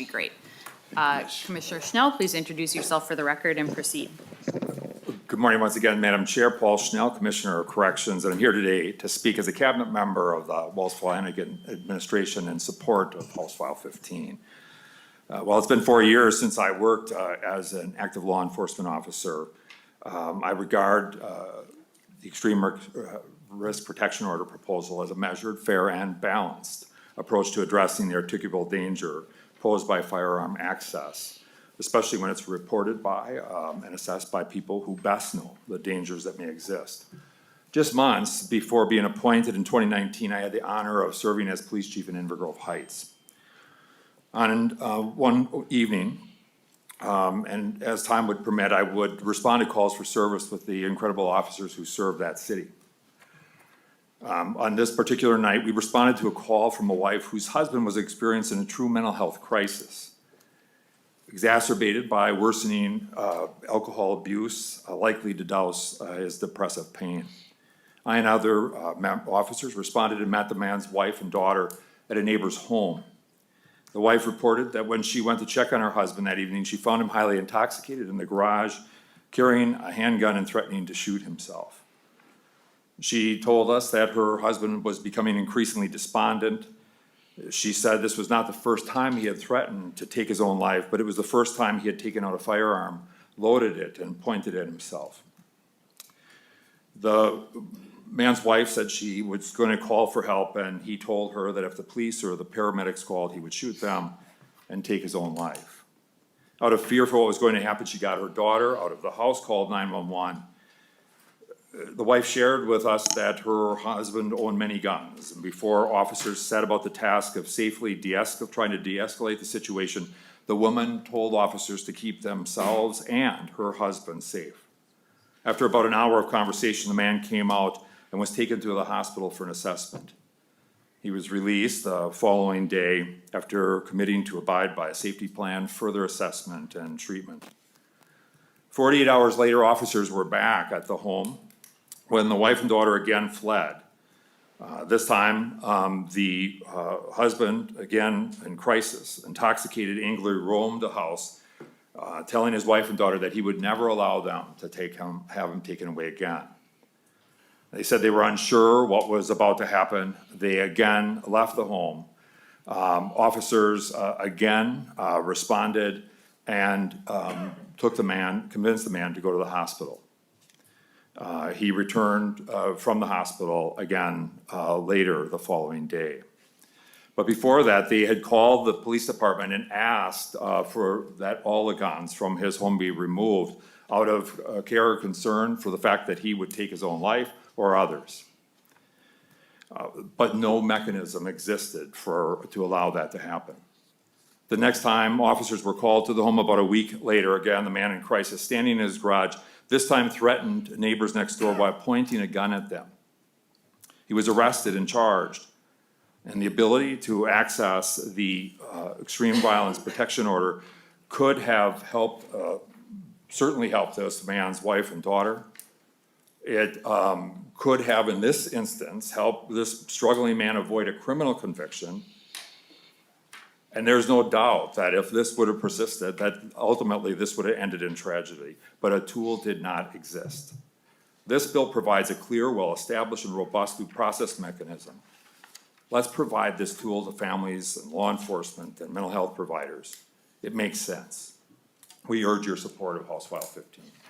Be great. Commissioner Schnell, please introduce yourself for the record and proceed. Good morning once again, Madam Chair. Paul Schnell, Commissioner of Corrections, and I'm here today to speak as a cabinet member of the Wells-Flanagan administration in support of House File 15. Well, it's been 4 years since I worked as an active law enforcement officer. I regard the extreme risk protection order proposal as a measured, fair, and balanced approach to addressing the articulable danger posed by firearm access, especially when it's reported by and assessed by people who best know the dangers that may exist. Just months before being appointed in 2019, I had the honor of serving as police chief in Inver Grove Heights. On one evening, and as time would permit, I would respond to calls for service with the incredible officers who serve that city. On this particular night, we responded to a call from a wife whose husband was experiencing a true mental health crisis, exacerbated by worsening alcohol abuse, likely to douse his depressive pain. I and other officers responded and met the man's wife and daughter at a neighbor's home. The wife reported that when she went to check on her husband that evening, she found him highly intoxicated in the garage, carrying a handgun and threatening to shoot himself. She told us that her husband was becoming increasingly despondent. She said this was not the first time he had threatened to take his own life, but it was the first time he had taken out a firearm, loaded it, and pointed at himself. The man's wife said she was going to call for help, and he told her that if the police or the paramedics called, he would shoot them and take his own life. Out of fear for what was going to happen, she got her daughter out of the house, called 911. The wife shared with us that her husband owned many guns, and before officers set about the task of safely trying to de-escalate the situation, the woman told officers to keep themselves and her husband safe. After about an hour of conversation, the man came out and was taken to the hospital for an assessment. He was released the following day after committing to abide by a safety plan, further assessment, and treatment. 48 hours later, officers were back at the home when the wife and daughter again fled. This time, the husband, again in crisis, intoxicated, angrily roamed the house, telling his wife and daughter that he would never allow them to have him taken away again. They said they were unsure what was about to happen. They again left the home. Officers again responded and convinced the man to go to the hospital. He returned from the hospital again later the following day. But before that, they had called the police department and asked for that all the guns from his home be removed out of care or concern for the fact that he would take his own life or others. But no mechanism existed to allow that to happen. The next time officers were called to the home about a week later, again, the man in crisis, standing in his garage, this time threatened neighbors next door by pointing a gun at them. He was arrested and charged, and the ability to access the extreme violence protection order could have helped, certainly helped this man's wife and daughter. It could have, in this instance, helped this struggling man avoid a criminal conviction. And there's no doubt that if this would have persisted, that ultimately this would have ended in tragedy. But a tool did not exist. This bill provides a clear, well-established, and robust due process mechanism. Let's provide this tool to families and law enforcement and mental health providers. It makes sense. We urge your support of House File 15.